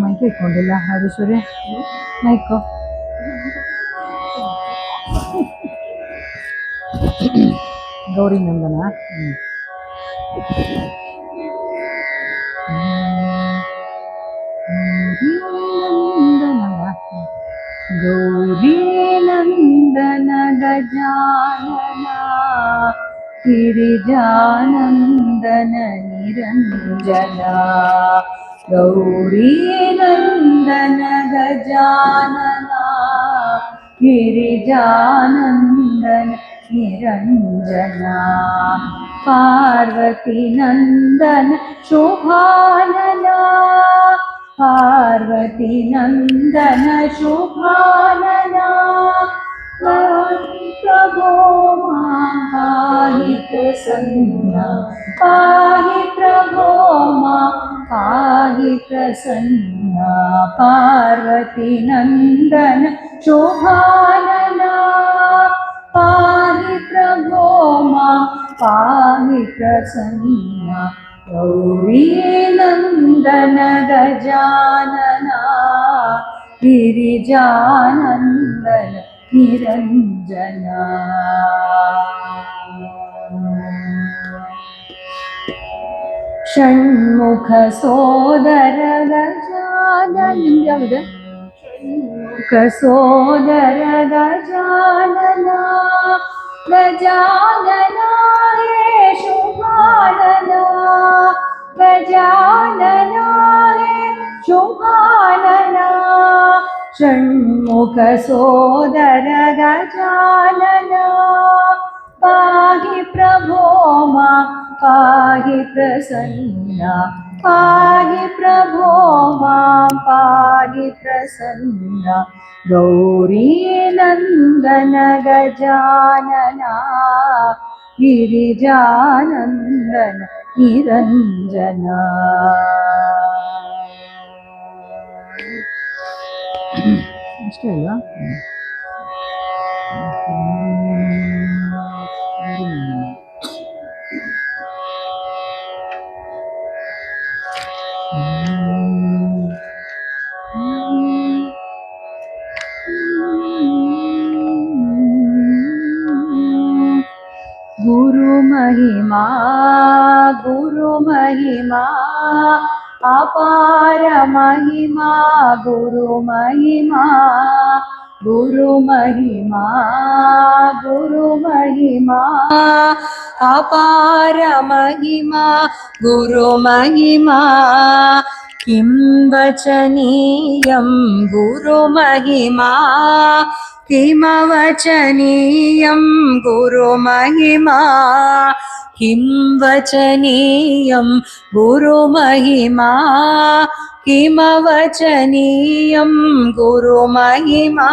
Mic ಇಟ್ಕೊಂಡಿಲ್ಲ Rajeshwari, mike Gauri ನಂದನ. ಗೌರಿ ನಂದನ ಗಜಾನನ ಗಿರಿಜಾನಂದನ ನಿರಂಜನ. ಗೌರಿ ನಂದನ ಗಜಾನನ ಗಿರಿಜಾನಂದನ ನಿರಂಜನ. ಪಾರ್ವತಿ ನಂದನ ಶೋಭಾನನ ಪಾರ್ವತಿ ನಂದನ ಶೋಭಾನನ. ಪ್ರಭೋ ಮಾಂ ಪಾಹಿ ಪ್ರಸನ್ನ ಪಾಹಿ ಪ್ರಭೋ ಮಾಂ ಪಾಹಿ ಪ್ರಸನ್ನ. ಪಾರ್ವತಿ ನಂದನ ಶೋಭಾನನ ಪಾಹಿ ಪ್ರಭೋ ಮಾಂ ಪಾಹಿ ಪ್ರಸನ್ನ. ಗೌರಿ ನಂದನ ಗಜಾನನ ಗಿರಿಜಾನಂದನ ನಿರಂಜನ. ಷಣ್ಮುಖ ಸೋದರ ಗಜಾನನ. ಯಾವುದು? ಷಣ್ಮುಖ ಸೋದರ ಗಜಾನನ. ಗಜಾನನ ಹೇ ಶುಭಾನನ ಗಜಾನನ ಹೇ ಶುಭಾನನ. ಷಣ್ಮುಖ ಸೋದರ ಗಜಾನನ ಪಾಹಿ ಪ್ರಭೋ ಮಾಂ ಪಾಹಿ ಪ್ರಸನ್ನ ಪಾಹಿ ಪ್ರಭೋ ಮಾಂ ಪಾಹಿ ಪ್ರಸನ್ನ. ಗೌರಿ ನಂದನ ಗಜಾನನ ಗಿರಿಜಾನಂದನ ನಿರಂಜನ. ಅಷ್ಟೇ ಅಲ್ವಾ? ಗುರು ಮಹಿಮಾ ಗುರು ಮಹಿಮಾ ಅಪಾರ ಮಹಿಮಾ ಗುರು ಮಹಿಮಾ. ಗುರು ಮಹಿಮಾ ಗುರು ಮಹಿಮಾ ಅಪಾರ ಮಹಿಮಾ ಗುರು ಮಹಿಮಾ. ಕಿಂ ವಚನೀಯಂ ಗುರು ಮಹಿಮಾ ಕಿಮವಚನೀಯಂ ಗುರು ಮಹಿಮಾ. ಕಿಂ ವಚನೀಯಂ ಗುರು ಮಹಿಮಾ ಕಿಮವಚನೀಯಂ ಗುರು ಮಹಿಮಾ.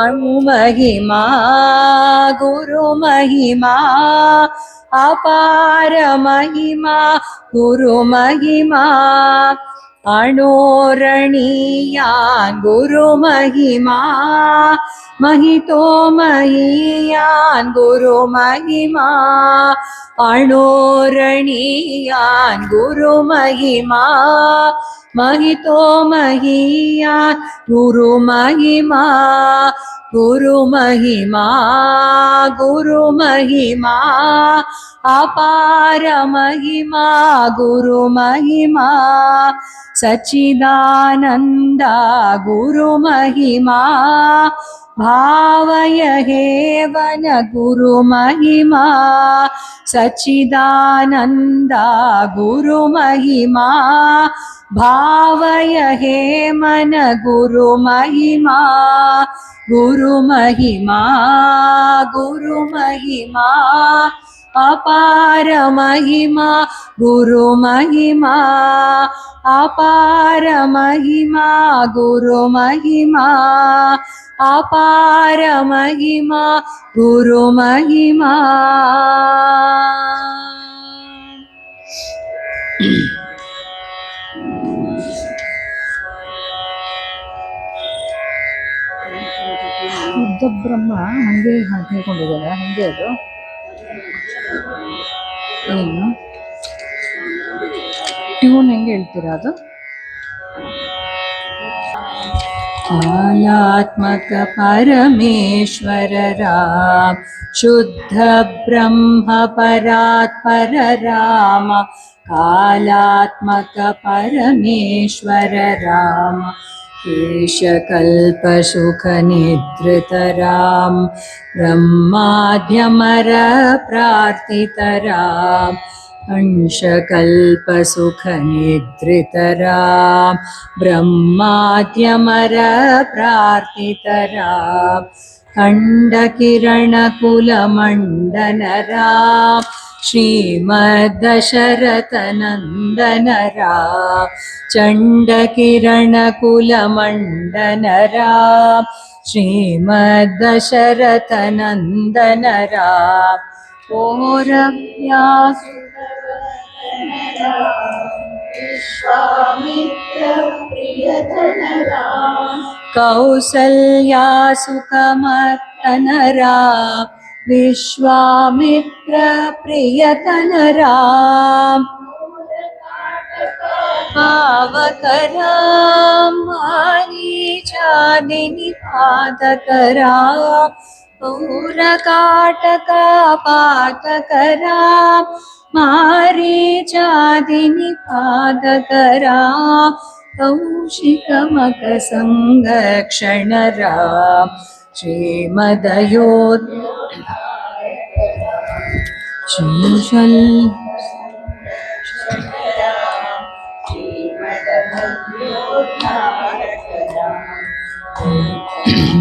ಅಣುಮಹಿಮಾ ಗುರು ಮಹಿಮಾ ಅಪಾರ ಮಹಿಮಾ ಗುರು ಮಹಿಮಾ. ಅಣೋರಣೀಯಾನ್ ಗುರು ಮಹಿಮಾ महितो महीयान गुरु महिमा अणोरणीयान गुरु महिमा महितो महीयान गुरु महिमा गुरु महिमा गुरु महिमा अपार महिमा गुरु महिमा सच्चिदानंदा गुरु महिमा भावय हेवन गुरु महिमा सच्चिदानंदा गुरु महिमा भावय हे मन गुरु महिमा गुरु महिमा गुरु महिमा अपार महिमा गुरु महिमा अपार महिमा गुरु महिमा अपार महिमा गुरु महिमा। ಶುದ್ಧಬ್ರಹ್ಮ ಹಂಗೆ ಹೇಳ್ಕೊಂಡಿದ್ದಾರೆ. ಹಂಗೆ ಅದು ಏನು ಟ್ಯೂನ್ ಹೆಂಗೆ ಹೇಳ್ತೀರಾ ಅದು? कालात्मक परमेश्वर राम, शुद्ध ब्रह्म परात्पर राम, कालात्मक परमेश्वर राम, केशकल्प सुख निद्रित राम, ब्रह्माद्यमर प्रार्थित राम, अंशकल्प सुख निद्रित राम, ब्रह्माद्यमर प्रार्थित राम, खंड किरण कुल मंडन राम, श्रीमद्दशरथ नंदन राम, चंड किरण कुल मंडन राम, श्रीमद्दशरथ नंदन राम, पौरव्यास विश्वामित्र प्रियतन राम, कौसल्या सुखमर्तन राम, विश्वामित्र प्रियतन राम, पावक राम, मारीचादिनि पादक राम, पौरकाटका पातक राम, मारीचादिनि पादक राम, कौशिकमक संरक्षण राम, श्रीमदयोध्या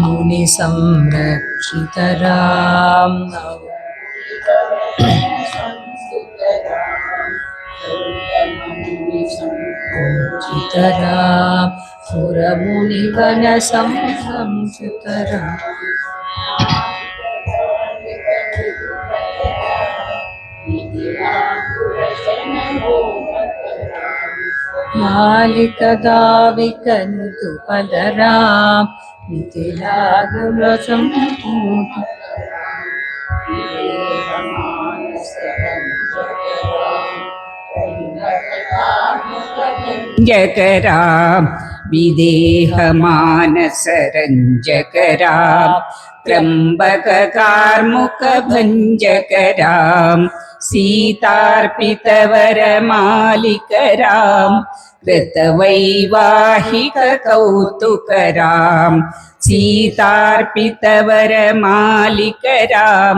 मुनि संरक्षित राम, राम, सुरमुनिगण संरक्षित राम, मालिक दाविकन्तु पदराम, मिथिलागुल संपूत जकराम, विदेह मानस रंजकराम, त्र्यंबक कार्मुक भंजकराम, सीतार्पित वर मालिकराम, कृतवैवाहिक कौतुकराम, सीतार्पित वर मालिकराम,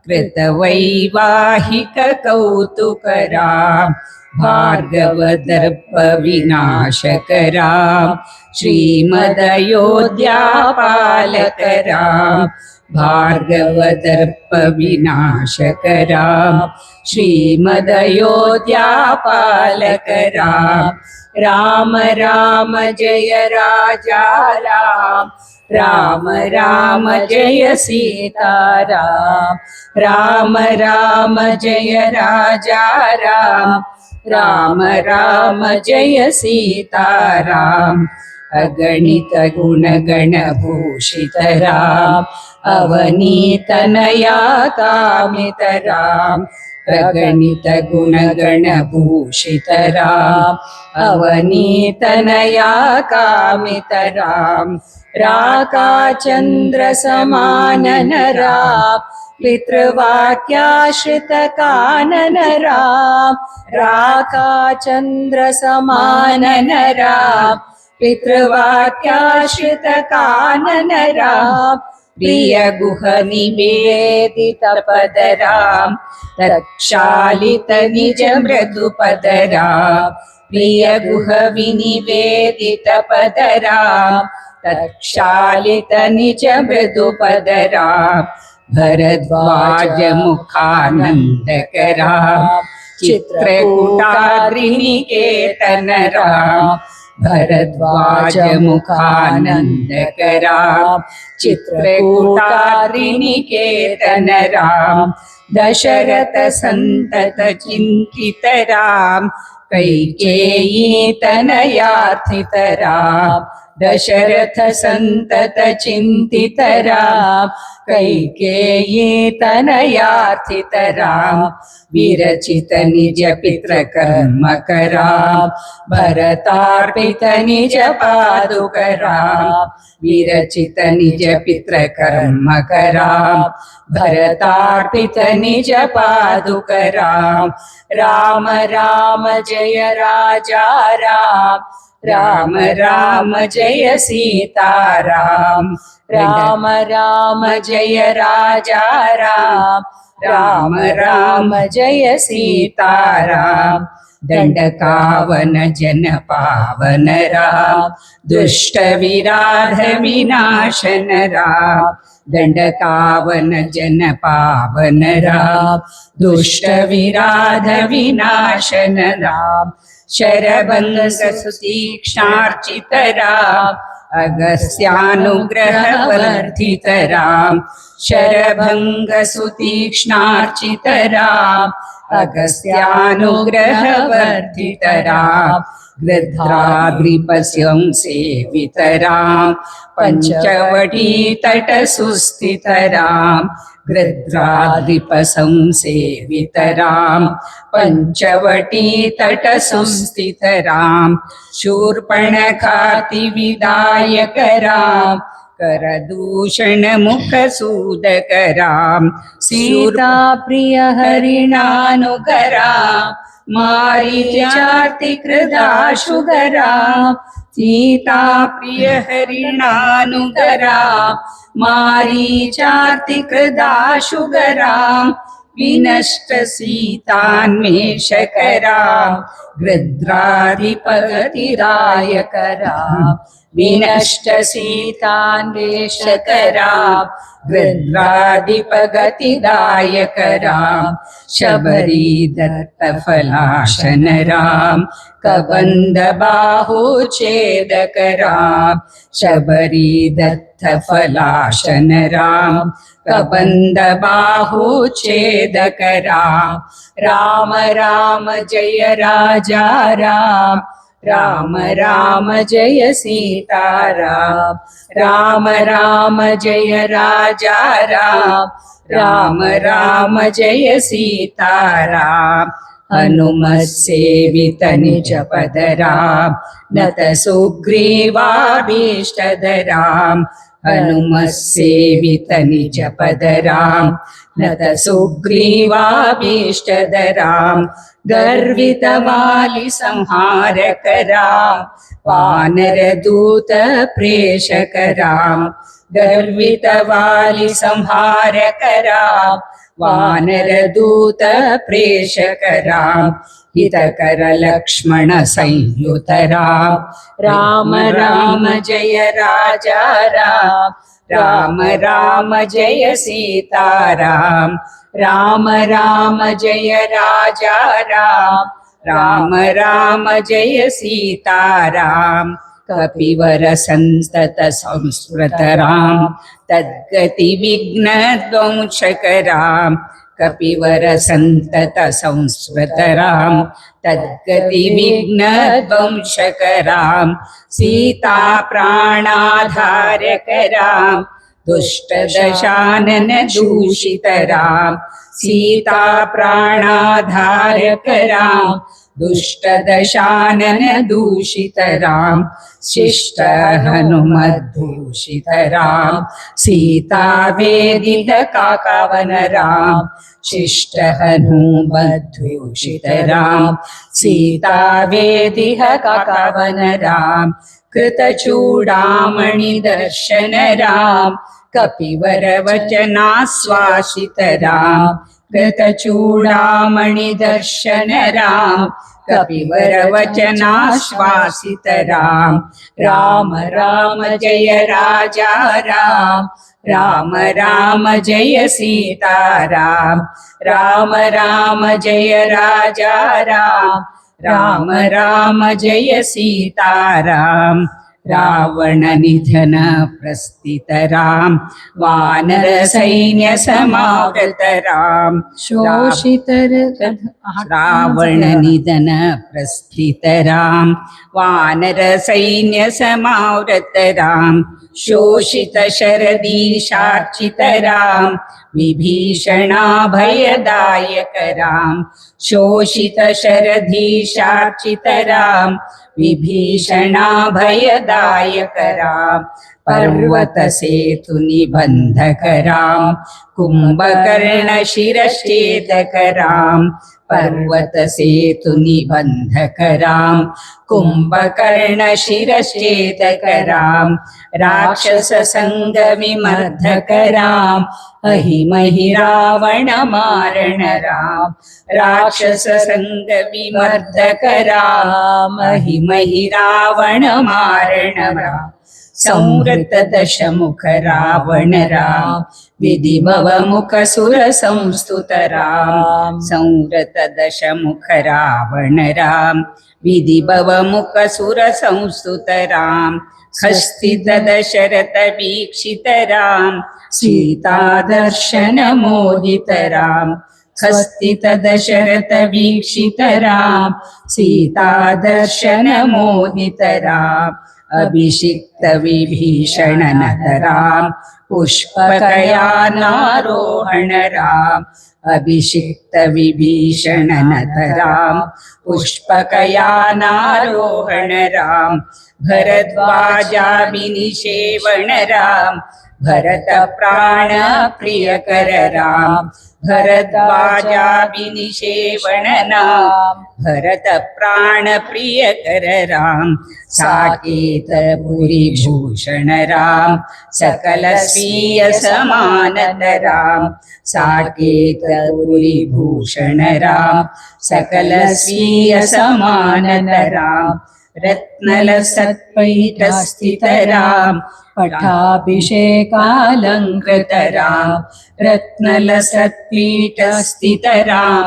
कृतवैवाहिक कौतुकराम, भार्गवदर्प विनाशकराम, श्रीमदयोध्यापालकराम, भार्गवदर्प विनाशकराम, श्रीमदयोध्यापालकराम, राम राम जय राजा राम, राम राम जय सीताराम, राम राम जय राजा राम, राम राम जय सीताराम, अगणित गुणगण भूषित राम, अवनीतनया कामित राम, अगणित गुणगण भूषित राम, अवनीतनया कामित राम, राकाचंद्र समानन राम, पितृवाक्याश्रित कानन राम, राकाचंद्र समानन राम, पितृवाक्याश्रित कानन राम, प्रिय गुह निवेदित पद राम, तत्क्षालित निज मृदु पद राम, प्रिय गुह विनिवेदित पद राम, तत्क्षालित निज मृदु पद राम, भरद्वाज मुखानंदक राम, चित्रकूटाद्रिनिकेतन राम, भरद्वाज मुखानंदक राम, चित्रकूटाद्रिनिकेतन राम, दशरथ संतत चिंतित राम, कैकेयी तनयार्थित राम, दशरथ संतत चिंतित राम कैकेयी तनयार्थित राम विरचित निज पितृ कर्म कराम भरतार्पित निज पादुक राम विरचित निज पितृ कर्म कराम भरतार्पित निज पादुक राम राम राम जय राजा राम राम राम जय सीताराम राम राम जय राजा राम राम राम जय सीताराम दंडकावन जन पावन राम दुष्ट विराध विनाशन राम दंडकावन जन पावन राम दुष्ट विराध विनाशन राम शरभंग सुतीक्ष्णार्चित राम अगस्त्यानुग्रह वर्धित राम शरभंग सुतीक्ष्णार्चित राम अगस्त्यानुग्रह वर्धित राम गृध्राद्रिपस्यं सेवित राम पंचवटी तट सुस्थित राम गृध्राद्रिपसं सेवित राम पंचवटी तट संस्थित राम शूर्पणखाति विदायक राम करदूषण मुख सूदक राम सीता प्रिय हरिणानुगरा मारीचार्ति कृदाशुगरा सीता प्रिय हरिणानुगरा मारीचार्ति कृदाशुगरा विनष्ट सीतान्वेषकरा गृध्राधिपतिरायकरा विनष्ट सीतान्वेषकरा गृध्राधिपगतिदायकरा शबरी दत्त फलाशन राम कबंद बाहुच्छेदक राम शबरी दत्त फलाशन राम कबंद बाहुच्छेदक राम राम राम जय राजा राम राम राम जय सीताराम राम राम जय राजा राम राम राम जय सीताराम हनुमत सेवित निज पद राम नत सुग्रीवाभीष्टद राम हनुमत सेवित निज पद राम नत सुग्रीवाभीष्टद राम गर्वित वाली संहारक राम वानर दूत प्रेषक राम गर्वित वाली संहारक राम वानर दूत प्रेषक राम हितकर लक्ष्मण संयुत राम राम राम जय राजा राम राम राम जय सीताराम राम राम जय राजा राम राम राम जय सीताराम कपिवर संस्तत संस्कृत राम तद्गति विघ्न ध्वंसक राम कपिवर संतत संस्कृत राम तद्गति विघ्न ध्वंसक राम सीता प्राणाधारक राम दुष्ट दशानन दूषित राम सीता प्राणाधारक राम दुष्ट दशानन दूषित राम शिष्ट हनुमद्दूषित राम सीता वेदित काकावन राम शिष्ट हनुमद्दूषित राम सीता वेदिह काकावन राम कृतचूडामणि दर्शन राम कपिवर वचनाश्वासित राम कृतचूडामणि दर्शन राम कपिवर वचनाश्वासित राम राम राम जय राजा राम राम राम जय सीताराम राम राम जय राजा राम राम राम जय सीताराम रावणनिधन प्रस्थितरां वानरसैन्यसमावृतरां शोषितर रावणनिधन प्रस्थितरां वानरसैन्यसमावृतरां शोषितशरदीशार्चितरां विभीषणाभयदायकरां शोषितशरदीशार्चितरां विभीषणाभयदायकरां पर्वतसेतुनिबन्धकरां कुम्भकर्णशिरश्छेदकरां पर्वतसेतुनिबन्धकरां कुम्भकर्णशिरश्छेदकरां राक्षससङ्गविमर्दकराम् अहिमहि रावणमारणरां राक्षससङ्गविमर्दकराम् अहिमहि रावणमारणरां संवृतदशमुख रावण राम विधिभवमुखसुरसंस्तुतरां संवृतदशमुख रावण राम विधिभवमुखसुरसंस्तुतरां खस्तितदशरथवीक्षितरां सीतादर्शनमोदितरां खस्तितदशरथवीक्षितरां सीतादर्शनमोदितराम् अभिषिक्तविभीषणनतरां पुष्पकयानारोहणराम् अभिषिक्तविभीषणनतरां पुष्पकयानारोहणरां भरद्वाजाभिनिषेवणरां भरतप्राणप्रियकररां भरद्वाजाभिनिषेवणनां भरतप्राणप्रियकररां साकेतपुरीभूषणरां सकलस्वीयसमानतरां साकेतपुरीभूषणरां सकलस्वीयसमानतरां रत्नलसत्पीठस्थितरां पट्टाभिषेकालङ्कृतरां रत्नलसत्पीठस्थितरां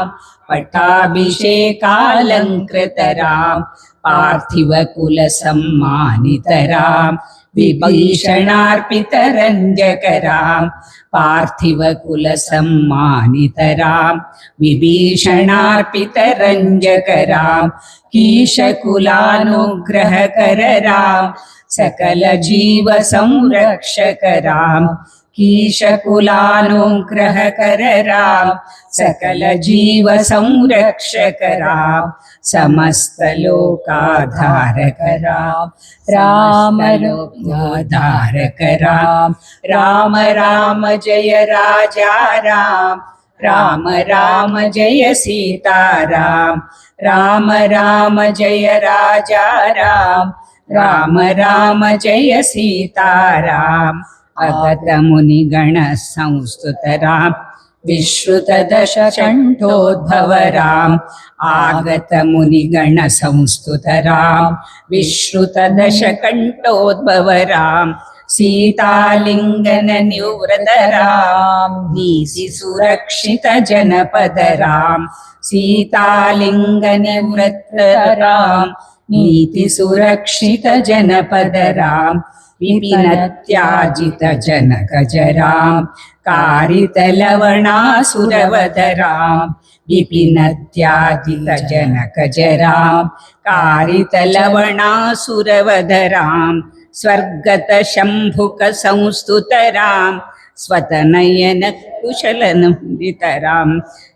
पट्टाभिषेकालङ्कृतरां पार्थिवकुलसम्मानितरां विभीषणार्पितरञ्जकरां पार्थिवकुलसम्मानितरां विभीषणार्पितरञ्जकरां कीशकुलानुग्रहकररां सकलजीवसंरक्षकरां कीशकुलानुग्रहकररां सकलजीवसंरक्षकरां समस्तलोकाधारकरां रामलोकाधारकरां राम राम जय राजा राम राम राम जय सीताराम राम राम जय राजा राम राम राम जय सीताराम अगतमुनिगण संस्तुतरां विश्रुतदशकण्ठोद्भवराम् आगतमुनिगण संस्तुतरां विश्रुतदशकण्ठोद्भवरां सीतालिङ्गननिवृतरां नीतिसुरक्षितजनपदरां सीतालिङ्गनिवृतरां नीतिसुरक्षितजनपदरां विपिनत्याजितजनकजरां कारितलवणासुरवदरां विपिनत्याजितजनकजरां कारितलवणासुरवदरां स्वर्गतशम्भुकसंस्तुतरां स्वतनयनकुशलनन्दितरां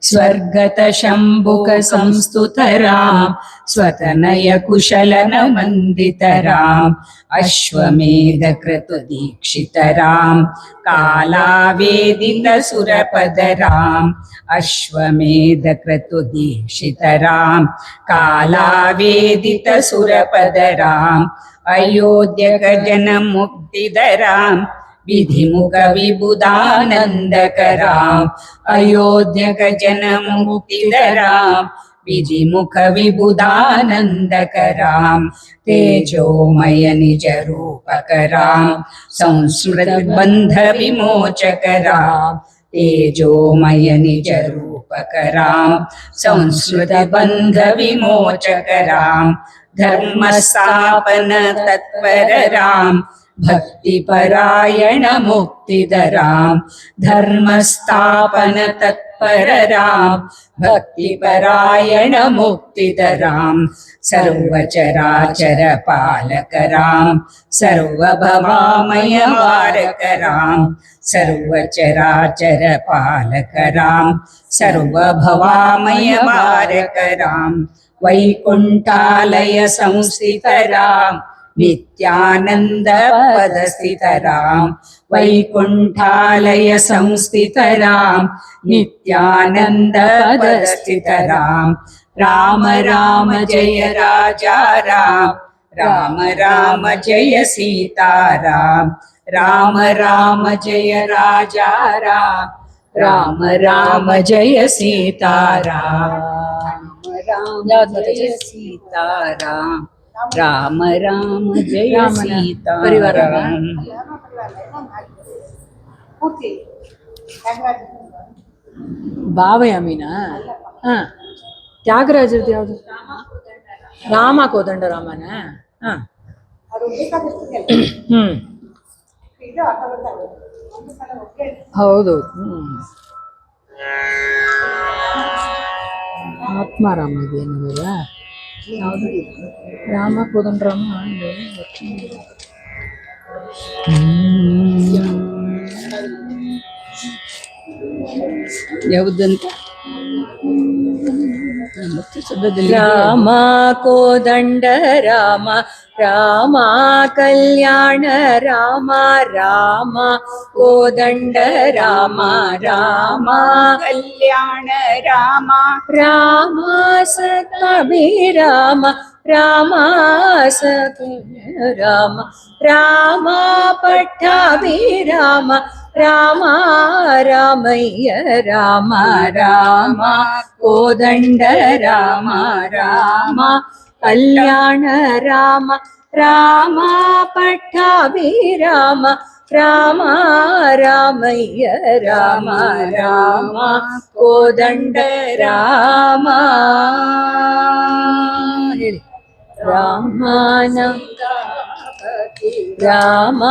स्वर्गतशम्भुकसंस्तुतरां स्वतनयकुशलनमन्दितराम् अश्वमेधक्रतुदीक्षितरां कालावेदितसुरपदराम् अश्वमेधक्रतुदीक्षितरां कालावेदितसुरपदराम् अयोध्यगजनमुक्तिधरां विधिमुखविबुधानन्दकराम् अयोध्यगजनमुक्तिधरां विधिमुखविबुधानन्दकरां तेजोमय निजरूपकरां संस्मृतिबन्धविमोचकरां तेजोमय निजरूपकरां संस्मृतिबन्धविमोचकरां धर्म स्थापन तत्पर राम भक्ति परायण मुक्तिदर राम धर्म स्थापन तत्पर राम भक्ति परायण मुक्तिदर राम सर्वचराचर पालक राम सर्वभवामय वारक राम सर्वचराचर पालक राम सर्वभवामय वारक राम वैकुंठालय संस्थित राम नित्यानंद पद स्थित राम वैकुंठालय संस्थित राम नित्यानंद पद स्थित राम राम राम जय राजा राम राम राम जय सीता राम राम राम जय राजा राम राम राम जय सीता राम राम जय सीता राम राम राम जय सीता राम ಬಾವಯ್ಯ ಮೀನಾ ಹಾ ತ್ಯಾಗರಾಜರದ್ದು ಯಾವುದು ರಾಮ ಕೋದಂಡ ರಾಮನ ಹಾ ಹ್ಮ್ ಹೌದು ಆತ್ಮಾರಾಮ ಇದೇನಿಲ್ಲ ಯಾವುದು ರಾಮ ಕೋದಂಡ ರಾಮ ಯಾವುದಂತ ರಾಮ ಕೋದಂಡ ರಾಮ ರಾಮ ಕಲ್ಯಾಣ ರಾಮ ರಾಮ ಕೋದಂಡ ರಾಮ ರಾಮ ಕಲ್ಯಾಣ ರಾಮ ರಾಮ ಸಕಭಿರಾಮ ರಾಮ ಸಕಭಿರಾಮ ರಾಮ ಪಟ್ಟಾಭಿರಾಮ ರಾಮ ರಾಮಯ್ಯ ರಾಮ ರಾಮ ಕೋದಂಡ ರಾಮ ರಾಮ ಕಲ್ಯಾಣ ರಾಮ ರಾಮ ಪಟ್ಟಾಭಿರಾಮ ರಾಮ ರಾಮಯ್ಯ ರಾಮ ರಾಮ ಕೋದಂಡ ರಾಮ ಹೇಳಿ ರಾಮನ ರಾಮ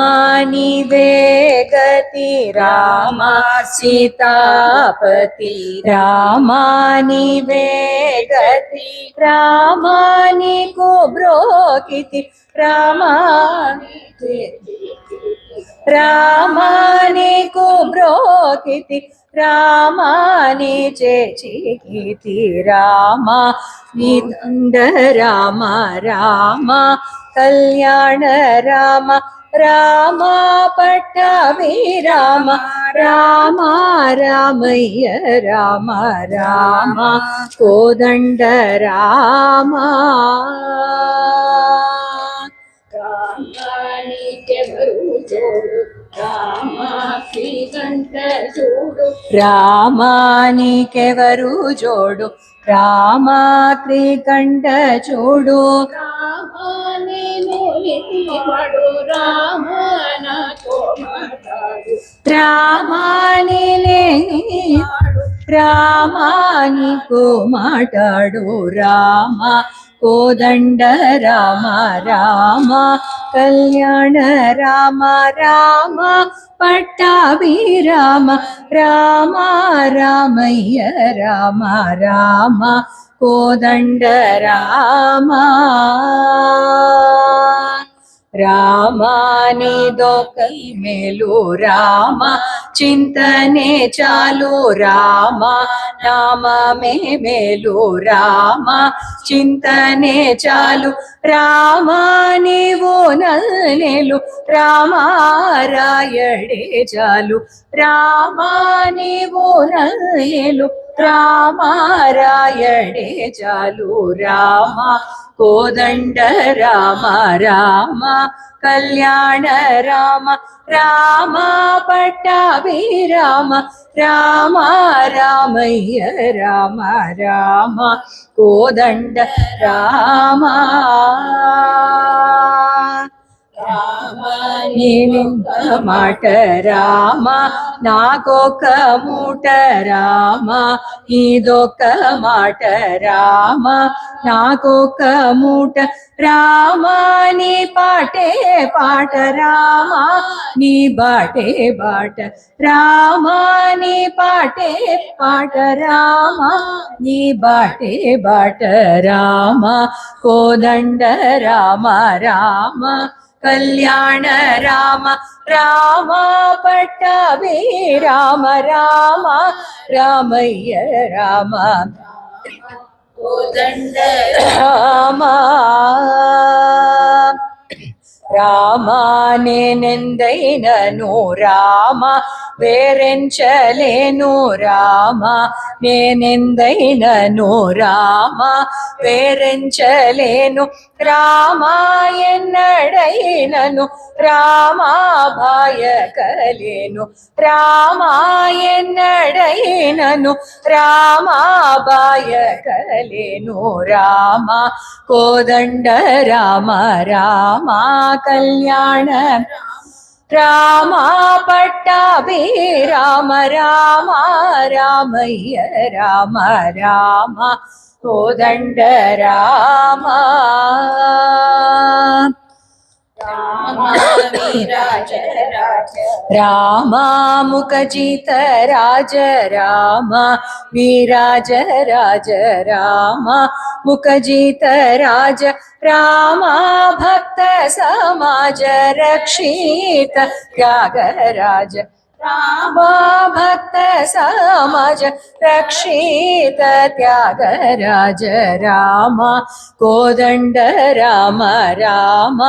ನೀವೇ ಗತಿ ರಾಮ ಸೀತಾಪತಿ ರಾಮ ನೀವೇ ಗತಿ ರಾಮ ನೀಕೋ ಬ್ರೋಕಿತಿ ರಾಮ ರಾಮ ನೀಕೋ ಬ್ರೋಕಿತಿ ರಾಮ ನೀಚೆ ಚಿಕಿತಿ ರಾಮ ನಿಂದ ರಾಮ ರಾಮ ಕಲ್ಯಾಣ ರಾಮ ರಾಮ ಪಟ್ಟಾಭಿರಾಮ ರಾಮ ರಾಮಯ್ಯ ರಾಮ ರಾಮ ಕೋದಂಡ ರಾಮ ರಾಮಾನಿಕೆವರು ಜೋಡು ರಾಮ ತ್ರಿಕಂಠ ಚೂಡು ರಾಮಾನಿನೇ ರಾಮಾನಿಕೋ ಮಾತಾಡು ರಾಮ ಕೋದಂಡ ರಾಮ ರಾಮ ಕಲ್ಯಾಣ ರಾಮ ರಾಮ ಪಟ್ಟಾಭಿರಾಮ ರಾಮ ರಾಮಯ್ಯ ರಾಮ ರಾಮ ಕೋದಂಡ ರಾಮ ರಾಮನಿದೋ ಕೈ ಮೇಲು ರಾಮ ಚಿಂತನೆ ಚಾಲು ರಾಮ ನಾಮ ಮೇಲು ರಾಮ ಚಿಂತನೆ ಚಾಲು ರಾಮ ನೀವು ನಲ್ನೆಲು ರಾಮ ರಾಯಡೆ ಚಾಲು ರಾಮ ನೀವು ನಲ್ನೆಲು ರಾಮ ರಾಯಡೆ ಚಾಲು ರಾಮ ಕೋದಂಡ ರಾಮ ರಾಮ ಕಲ್ಯಾಣ ರಾಮ ರಾಮ ಪಟ್ಟಾಭಿರಾಮ ರಾಮ ರಾಮಯ್ಯ ರಾಮ ರಾಮ ಕೋದಂಡ ರಾಮ ನೀನಿಂದ ಮಾಟ ರಾಮ ನಾಗೋಕ ಮೂಟ ರಾಮ ಇದೊಕ್ಕ ಮಾಟ ರಾಮ ನಾಗೋಕ ಮೂಟ ರಾಮ ನೀ ಪಾಟೆ ಪಾಟ ರಾಮ ನೀ ಬಾಟೆ ಬಾಟ ರಾಮ ನೀ ಪಾಟೆ ಪಾಟ ರಾಮ ನೀ ಬಾಟೆ ಬಾಟ ರಾಮ ಕೋದಂಡ ರಾಮ ರಾಮ ಕಲ್ಯಾಣ ರಾಮ ರಾಮ ಪಟ್ಟಾಭಿ ರಾಮ ರಾಮ ರಾಮಯ್ಯ ರಾಮ ಕೋದಂಡ ರಾಮ ರಾಮ నేనెందైనను రామ వేరెంచలేను రామ నేనెందైనను రామ వేరెంచలేను రామ ఎన్నడైనను రామ భాయకలేను రామ ఎన్నడైనను రామ భాయకలేను రామ కోదండ రామ రామ కళ్యాణ రామ పట్టాభి రామ రామ రామయ్య రామ రామ కోదండ రామ రామ ముఖజిత రాజ రామ విరాజ రాజ రామ ముఖజిత రాజ రామ భక్త సమాజ రక్షిత త్యాగరాజ రామ భక్త సమాజ రక్షిత త్యాగరాజ రామ కోదండ రామ రామ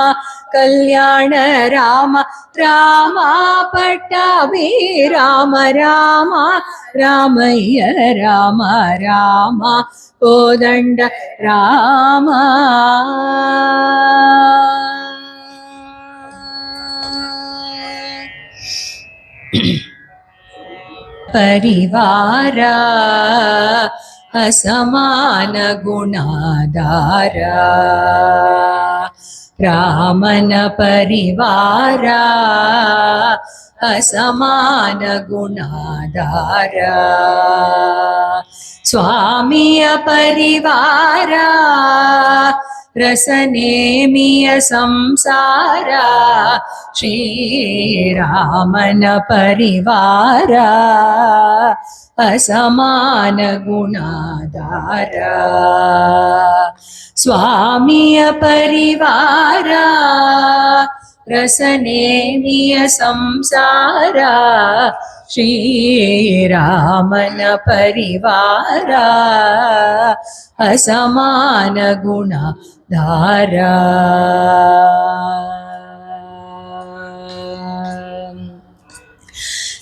కళ్యాణ రామ రామ పట్టాభి రామ రామ రామయ్య రామ రామ కోదండ రామ ಪರಿವಾರ ಅಸಮಾನ ಗುಣಾಧಾರ ರಾಮನ ಪರಿವಾರ ಅಸಮಾನ ಗುಣಾಧಾರ ಸ್ವಾಮಿಯ ಪರಿವಾರ ರಸನೇಮಿಯ ಸಂಸಾರ ಶ್ರೀರಾಮನ ಪರಿವಾರ ಅಸಮಾನ ಗುಣಾಧಾರ ಸ್ವಾಮಿಯ ಪರಿವಾರ ರಸನೇಮಿಯ ಸಂಸಾರ ಶ್ರೀರಾಮನ ಪರಿವಾರ ಅಸಮಾನ ಗುಣಧಾರ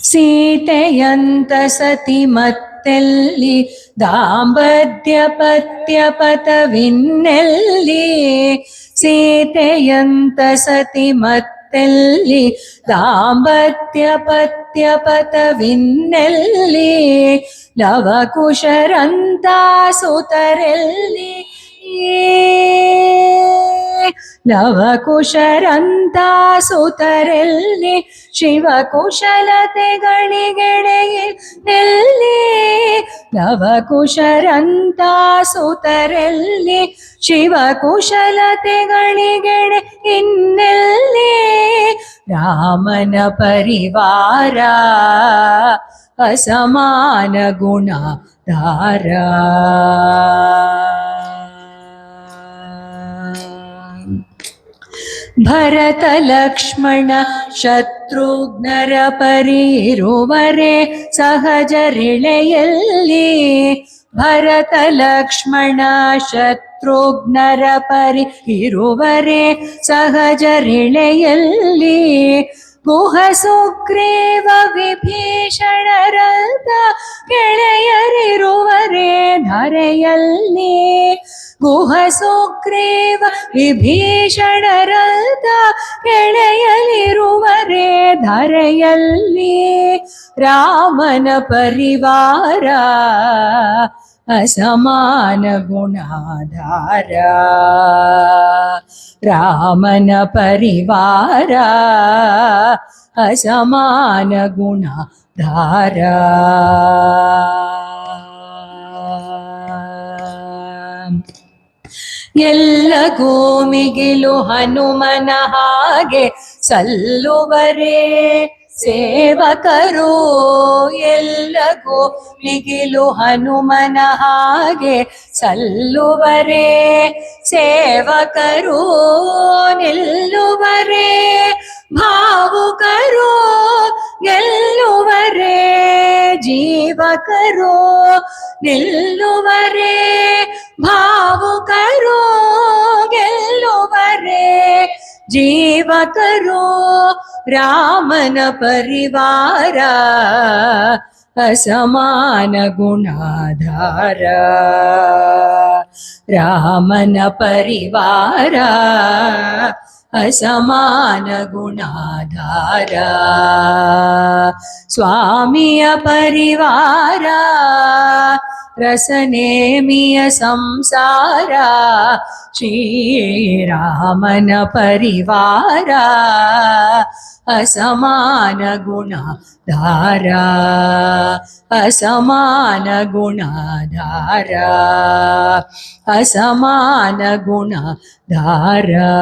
ಸೀತೆಯಂತ ಸತಿ ಮತ್ತೆಲ್ಲಿ ದಾಂಪತ್ಯ ಪತ್ಯ ಪಥವಿನ್ನೆಲ್ಲಿ ಸೀತೆಯಂತ ಸತಿ ಮತ್ತೆಲ್ಲಿ ದಾಂಪತ್ಯ ಪತ್ಯ ಪಥವಿನ್ನೆಲ್ಲಿ ಲವಕುಶರಂತ ಸುತರೆಲ್ಲಿ ಲವಕುಶರಂತ ಸುತರೆಲ್ಲಿ ಶಿವಕುಶಲತೆಗಳಿಗೆಡೆಯಲ್ಲಿ ಲವಕುಶರಂತ ಸುತರೆಲ್ಲಿ ಶಿವಕುಶಲತೆಗಳಿಗೆಡೆ ಇನ್ನೆಲ್ಲಿ ರಾಮನ ಪರಿವಾರ ಅಸಮಾನ ಗುಣಧಾರ ಭರತ ಲಕ್ಷ್ಮಣ ಶತ್ರುಘ್ನರ ಪರಿರುವರೆ ಸಹಜರಿಳೆಯಲ್ಲಿ ಭರತ ಲಕ್ಷ್ಮಣ ಶತ್ರುಘ್ನರ ಪರಿರುವರೆ ಸಹಜರಿಳೆಯಲ್ಲಿ ಗುಹ ಸುಗ್ರೀವ ವಿಭೀಷಣರಂತ ಗೆಳೆಯರಿರುವರೆ ಧರೆಯಲ್ಲಿ ಗುಹ ಸುಗ್ರೀವ ವಿಭೀಷಣರಂತ ಗೆಳೆಯಲಿರುವರೆ ಧರೆಯಲ್ಲಿ ರಾಮನ ಪರಿವಾರ असमान गुणाधारा रामन परिवारा असमान गुणाधारा ಎಲ್ಲಗೂ ಮಿಗಿಲು ಹನುಮನ ಹಾಗೆ ಸಲ್ಲುವರೇ ಸೇವಕರು ಎಲ್ಲಗೂ ಮಿಗಿಲು ಹನುಮನ ಹಾಗೆ ಸಲ್ಲುವರೇ ಸೇವಕರು ನಿಲ್ಲುವರೇ ಭಾವುಕರು ಗೆಲ್ಲುವರೇ ಜೀವಕರು ನಿಲ್ಲುವರೇ ಭಾವುಕರು ಗೆಲ್ಲುವರೇ ಜೀವಕರು ರಾಮನ ಪರಿವಾರ असमान गुणाधार रामन परिवार असमान गुणाधार स्वामिय परिवार रसनेमिय संसार श्रीरामन परिवार असमान गुणाधारा असमान गुणाधारा असमान गुणाधारा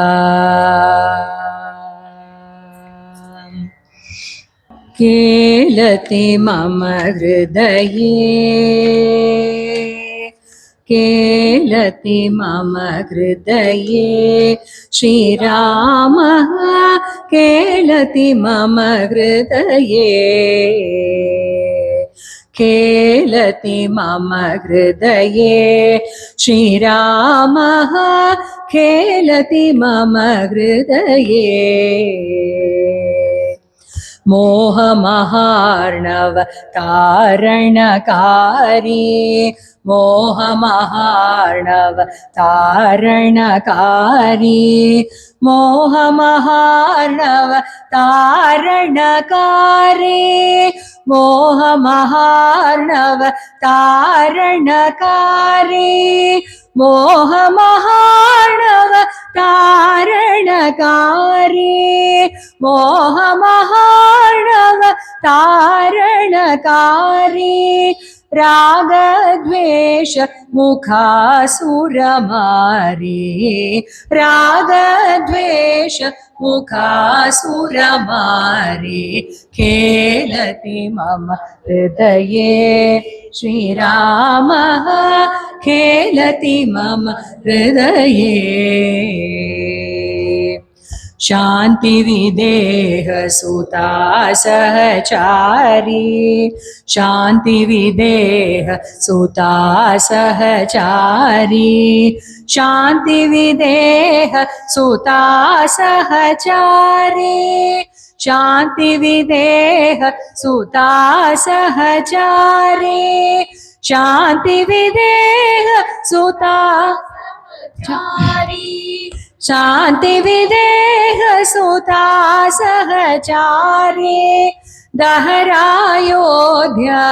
केलति मम हृदये केलति मम हृदये श्रीरामः केलति मम हृदये केलति मम हृदये श्रीरामः केलति मम हृदये मोहमहार्णव तारणकारी मोहमहार्णव तारणकारी मोहमहार्णव तारणकारी मोहमहार्णव तारणकारी मोहमहार्णव तारणकारी मोहमहार्णव तारणकारी रागद्वेष मुखासुरमारी रागद्वेष मुखासुरमारी खेलति मम हृदये श्रीरामः खेलति मम हृदये शांति विदेह सुता सहचारी शांति विदेह सुता सहचारी शांति विदेह सुता सहचारी शांति विदेह सुता सहचारी शांति विदेह सुता सहचारी शांति विदेह सुता सहचारी दहरायोध्या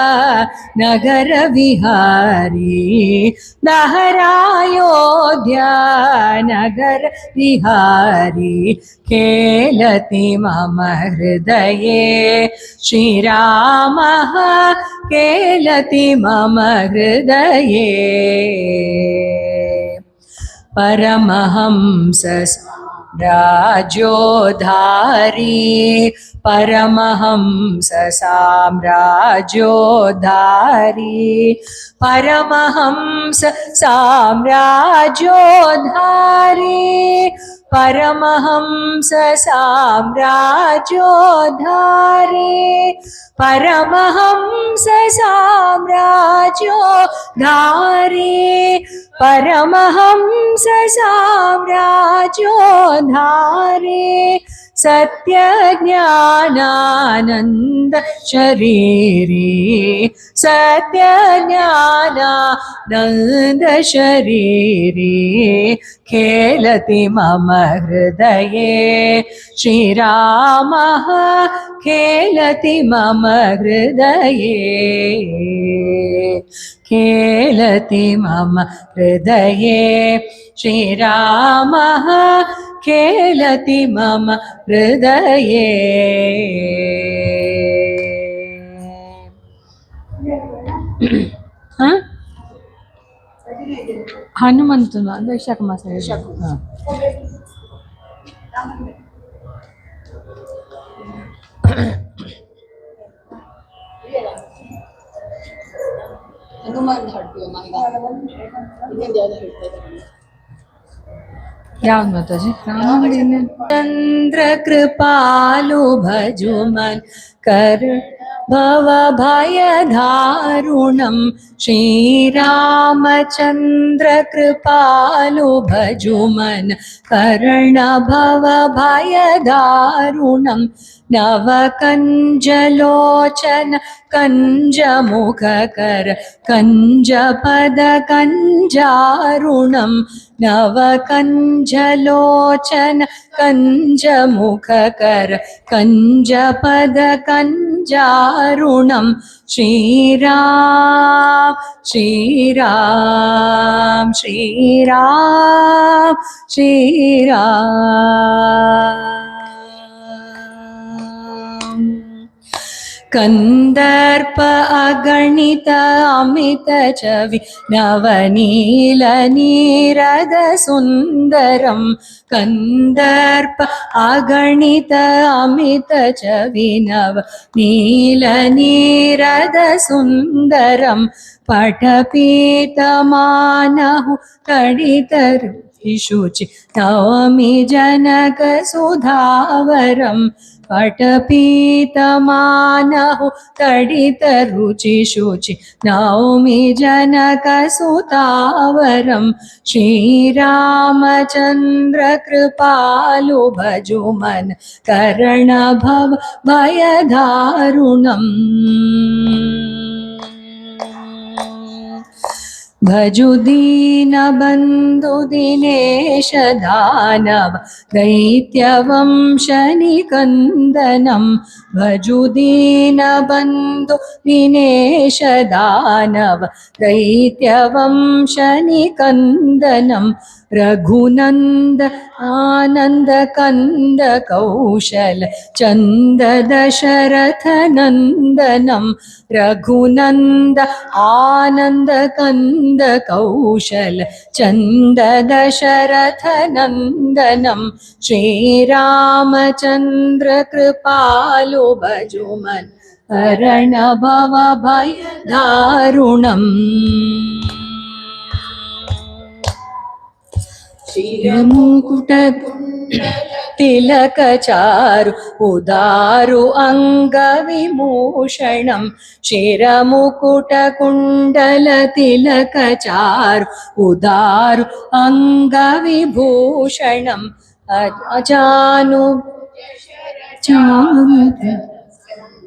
नगर विहारी दहरायोध्या नगर विहारी खेलति मम हृदये श्रीरामः खेलति मम हृदये परमहंस साम्राज्योद्धारी परमहंस साम्राज्योद्धारी परमहंस साम्राज्योद्धारी परमहंस साम्राज्योद्धारी परमहंस साम्राज्योद्धारी परमहंस साम्राज्योद्धारी सत्यज्ञानानन्द शरीरे सत्यज्ञानानन्द शरीरे खेलति मम हृदये श्रीरामः खेलति मम हृदये खेलति मम हृदये श्रीरामः खेलति मम हृदये ಹನುಮಂತನ ವೈಶಾಖ ಮಾಸ ಯಾವ್ದು ಮಾತಾಜಿ ಚಂದ್ರ ಕೃಪಾಲು ಭಜುಮನ್ ಕರ್ ಭವ ಭಯ ಧಾರುಣಂ ಶ್ರೀರಾಮಚಂದ್ರ ಕೃಪಾಲು ಭಜುಮನ್ ಕರ್ಣ ಭವ ಭಯ ಧಾರುಣಂ ನವ ಕಂಜಲೋಚನ ಕಂಜ ಮುಖ ಕರ ಕಂಜ ಪದ ಕಂಜಾರುಣಂ ನವ ಕಂಜಲೋಚನ ಕಂಜ ಮುಖ ಕರ ಕಂಜ ಪದ ಕಂಜಾರುಣಂ ಶ್ರೀರಾಮ್ ಶ್ರೀರಾಮ್ ಶ್ರೀರಾಮ್ ಶ್ರೀರಾಮ್ ಕಂದರ್ಪ ಅಗಣಿತ ಅಮಿತ ಚವಿ ನವನೀಲ ನೀರದ ಸುಂದರಂ ಕಂದರ್ಪ ಅಗಣಿತ ಅಮಿತ ಚವಿ ನವ ನೀಲ ನೀರದ ಸುಂದರಂ ಪಟಪೀತಮಾನಹು ತಡಿತರು ಶುಚಿ ನವಮಿ ಜನಕ ಸುಧಾವರಂ ಪಟಪೀತಮಾನಹು ತಡಿತ ರುಚಿ ಶುಚಿ ನೌಮಿ ಜನಕ ಸುತಾವರಂ ಶ್ರೀರಾಮಚಂದ್ರ ಕೃಪಾಲು ಭಜುಮನ್ ಕರ್ಣ ಭವ ಭಯಧಾರುಣಂ ಭಜು ದೀನ ಬಂಧು ದಿನೇಶ ದಾನವ ದೈತ್ಯವಂಶ ನಿಕಂದನಂ ಭಜು ದೀನ ಬಂಧು ದಿನೇಶ ದಾನವ ದೈತ್ಯವಂಶ ನಿಕಂದನಂ ರಘುನಂದ ಆನಂದ ಕಂದ ಕೌಶಲ ಚಂದ ದಶರಥ ನಂದನಂ ರಘುನಂದ ಆನಂದ ಕಂದ ಕೌಶಲ ಚಂದ ದಶರಥ ನಂದನಂ ಶ್ರೀರಾಮಚಂದ್ರ ಕೃಪಾಲು ಭಜುಮನ್ ಹರಣ ಭವ ಭಯ ದಾರುಣಂ ಮುಕುಟ ತಿಲಕ ಚಾರು ಉದಾರು ಅಂಗ ವಿಭೂಷಣಂ ಶಿರಮುಕುಟ ಕುಂಡಲ ತಿಲಕ ಚಾರು ಉದಾರು ಅಂಗ ವಿಭೂಷಣಂ ಅಜಾನು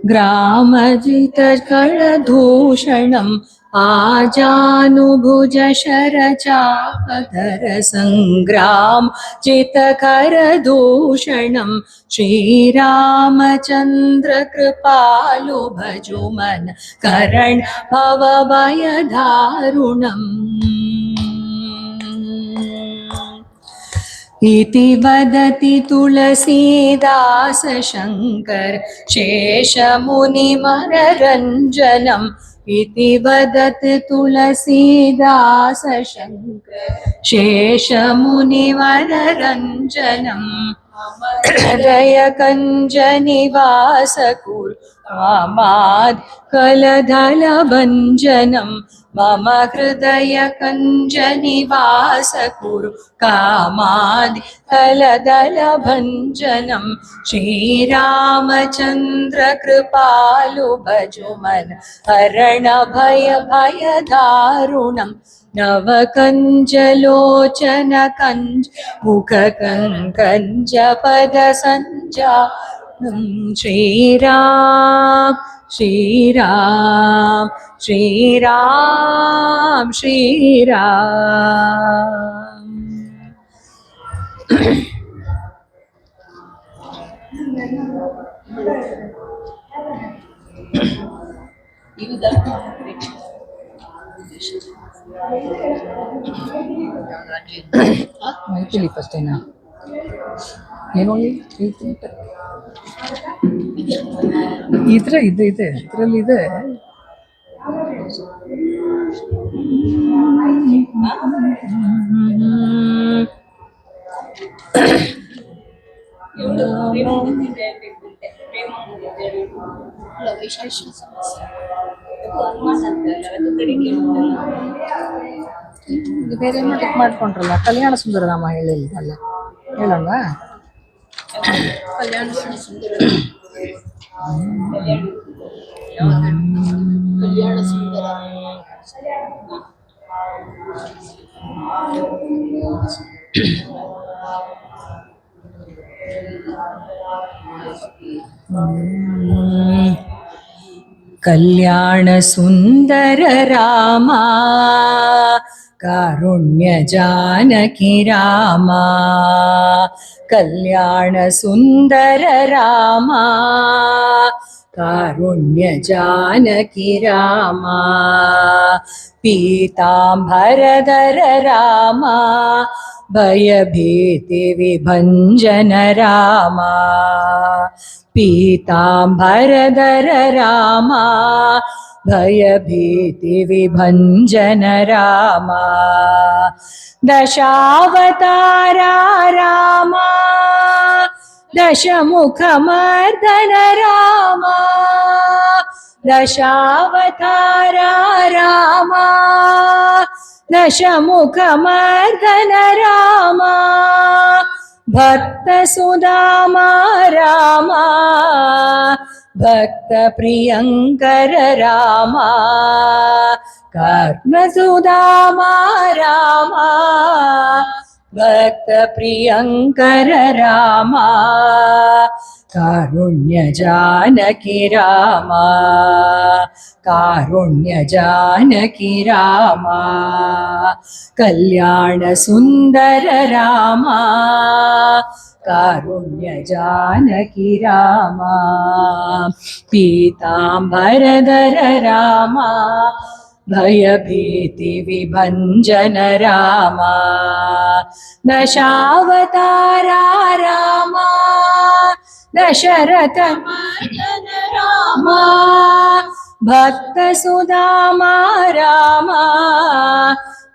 ಗ್ರಾಮಜಿತ ಕಳಧೂಷಣಂ आजानुभुज शरचापधर संग्राम चितकरदूषणं श्रीरामचंद्र कृपालु भजुमन करण भवभयधारुणम् इति वदति तुलसीदास शंकर शेषमुनिमनरञ्जनम् इति वदति तुलसीदास शंकर शेषमुनिमनरञ्जनम् हृदय कंज निवास कुरु कामाद् कलधलभञ्जनं मम हृदयकञ्जनिवास कुरु कामाद् कलदलभञ्जनं श्रीरामचन्द्र कृपालु भजुमन हरण भय भयदारुणं नवकञ्जलोचन कञ्ज मुख कञ्ज पद सञ्जा श्रीराम श्रीराम श्रीराम श्रीराम ಮೈಥಿಲಿ ಫಸ್ಟೇನಾ ಏನೋ ಈ ಥರ ಇದೆ ಇದರಲ್ಲಿ ಇದೆ ಇದು ಬೇರೆ ಟಿಕ್ ಮಾಡ್ಕೊಂಡ್ರಲ್ಲ ಕಲ್ಯಾಣ ಸುಂದರರಾಮ ಹೇಳಿಲ್ವಲ್ಲ ಹೇಳಲ್ವಾ ಕಲ್ಯಾಣ ಸುಂದರ ಕಲ್ಯಾಣ ಸುಂದರ ರಾಮ ಕಾರುಣ್ಯ ಜಾನಕಿ ರಾಮ ಕಲ್ಯಾಣ ಸುಂದರ ರಾಮ ಕಾರುಣ್ಯ ಜಾನಕಿ ರಾಮ ಪೀತಾಂಬರಧರ ರಾಮ ಭಯಭೀತಿ ವಿಭಂಜನ ರಾಮ ಪೀತಾಂಬರಧರ ರಾಮ ಭಯಭೀತಿ ವಿಭಂಜನ ರಾಮ ದಶಾವತಾರ ರಾಮ ದಶಮುಖಮರ್ದನ ರಾಮ ದಶಾವತಾರ ರಾಮ ದಶಮುಖಮರ್ದನ ರಾಮ ಭಕ್ತ ಸುಧಾಮ ರಾಮ ಭಕ್ತ ಪ್ರಿಯಂಕರ ರಾಮ ಕರ್ಮ ಸುಧಾಮ ರಾಮ ಭಕ್ತ ಪ್ರಿಯಂಕರ ರಾಮ ಕಾರುಣ್ಯ ಜಾನಕಿ ರಾಮ ಕಾರುಣ್ಯ ಜಾನಕಿ ರಾಮ ಕಲ್ಯಾಣ ಸುಂದರ ರಾಮ ಕಾರುಣ್ಯ ಜಾನಕಿ ರಾಮ ಪೀತಾಂಬರಧರ ರಾಮ ಭಯಭೀತಿ ವಿಭಂಜನ ರಾಮ ದಶಾವತಾರ ರಾಮ ದಶರಥ ಮರ್ದನ ರಾಮ ಭಕ್ತ ಸುಧಾಮ ರಾಮ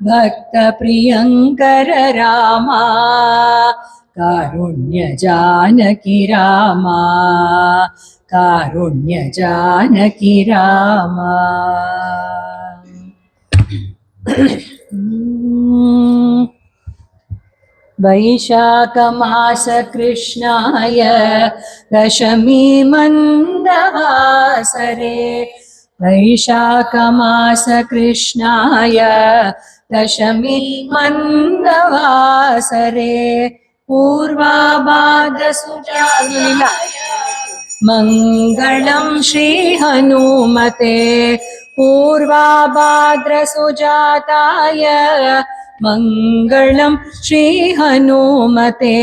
ಭಕ್ತ ಪ್ರಿಯಂಕರ ರಾಮ ಕಾರುಣ್ಯ ಜಾನಕಿ ರಾಮ ಕಾರುಣ್ಯ ಜಾನಕಿ ರಾಮ वैशाख मास कृष्णाय दशमी मंदवासरे वैशाख मास कृष्णाय दशमी मंदवासरे पूर्वाभाद्र सुजाताय मंगलम श्री हनुमते पूर्वाभाद्र सुजाताय मंगलम श्री हनुमते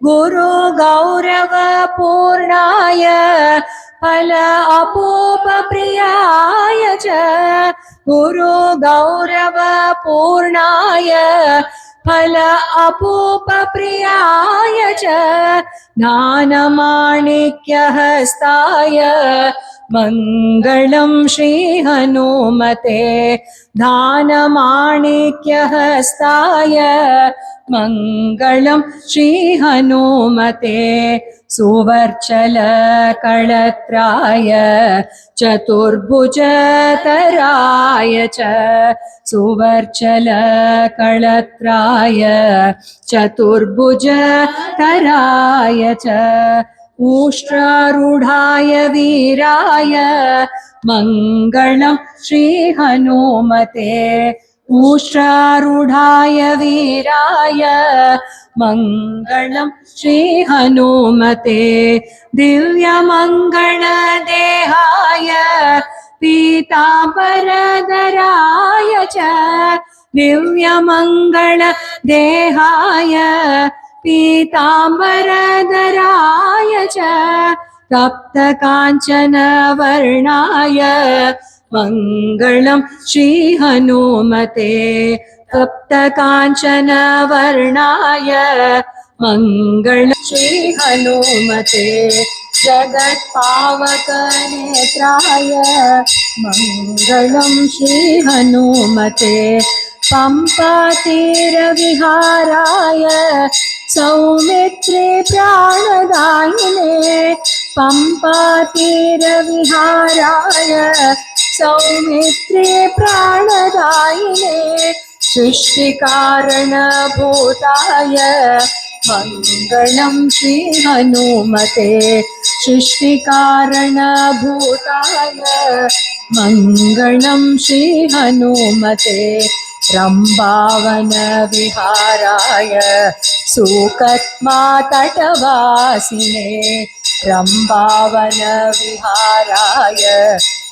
गुरु गौरव पूर्णाय फल अपूप प्रियाय च गुरु गौरव पूर्णाय फल अपूप प्रियाय च ज्ञानमाणिक्य हस्ताय मङ्गलं श्रीहनुमते दानमाणिक्यहस्ताय मङ्गलं श्रीहनुमते सुवर्चलकळत्राय चतुर्भुजतराय च सुवर्चलकळत्राय चतुर्भुजतराय च उष्ट्रारूढाय वीराय मङ्गलं श्रीहनुमते उष्ट्रारूढाय वीराय मङ्गलं श्रीहनुमते दिव्यमङ्गलदेहाय पीताम्बरधराय च दिव्यमङ्गलदेहाय पीताम्बरधराय च तप्तकाञ्चनवर्णाय मङ्गलं श्रीहनुमते तप्तकाञ्चनवर्णाय मङ्गलं श्रीहनुमते जगत्पावकनेत्राय मङ्गलं श्रीहनुमते पम्पातीरविहाराय सौमित्रे प्राणदायिने पम्पातीरविहाराय सौमित्रे प्राणदायिने सृष्टिकारणभूताय मङ्गलं श्रीहनुमते सृष्टिकारणभूताय मङ्गलं श्रीहनुमते रम्भावनविहाराय सुकत्मातटवासिने रम्भावनविहाराय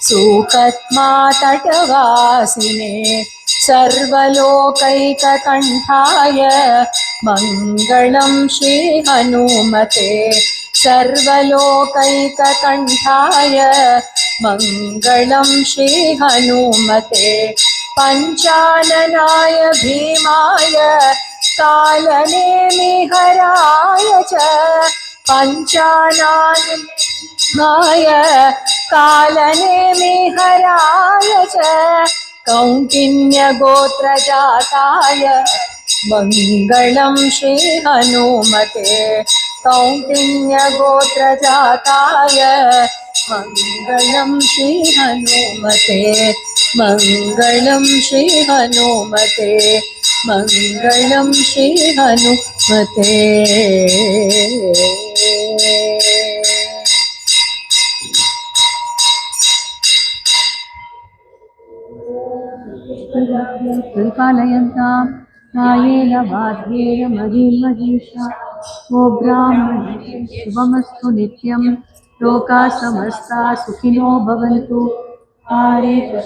सुकत्मातटवासिने सर्वलोकैककण्ठाय मङ्गलं श्रीहनुमते सर्वलोकैककण्ठाय मङ्गलं श्रीहनुमते पञ्चाननाय भीमाय कालनेमिहराय च पञ्चाननाय कालनेमिहराय च कौण्डिन्यगोत्रजाताय मङ्गलं श्रीहनुमते कौण्डिन्यगोत्रजाताय मङ्गलं श्रीहनुमते मङ्गलं श्रीहनुमते मङ्गलं श्रीहनुमते परिपालयन्तां न्यायेन बाध्येन महीर्महीषा वो ब्राह्मणे शुभमस्तु नित्यं लोकाः समस्ताः सुखिनो भवन्तु हरे